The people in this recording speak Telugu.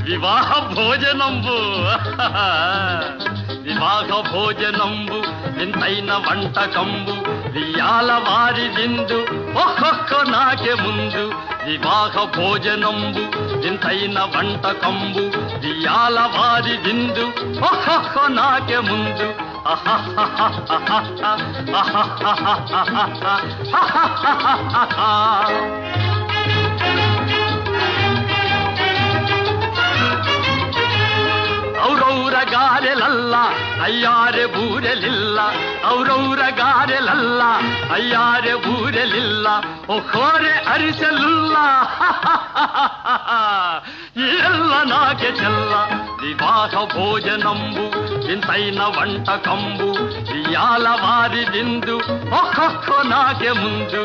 వివాహ భోజనంబు వివాహ భోజనంబు వింతైన వంటకంబు వియాల వారి విందు ఒక్కొక్క నాకే ముందు వివాహ భోజనంబు వింతైన వంటకంబు వియాల వారి విందు ఒక్కొక్క నాకే ముందు ಔರೌರ ಗಾರೆಲಲ್ಲ ಅಯ್ಯಾರೆ ಬೂರೆಲಿಲ್ಲ ಔರೌರ ಗಾರೆಲಲ್ಲ ಅಯ್ಯಾರೆ ಬೂರೆಲಿಲ್ಲ ಒಕ್ಕೋರೆ ಅರಿಸಲಿಲ್ಲ ಎಲ್ಲ ನಾಗೆ ಚೆಲ್ಲ ವಿವಾಹ ಭೋಜನಂಬು ಇಂತೈನ వంటకంబు ఇయాల వారి విందు ఒక్కొక్క నాకే ముందు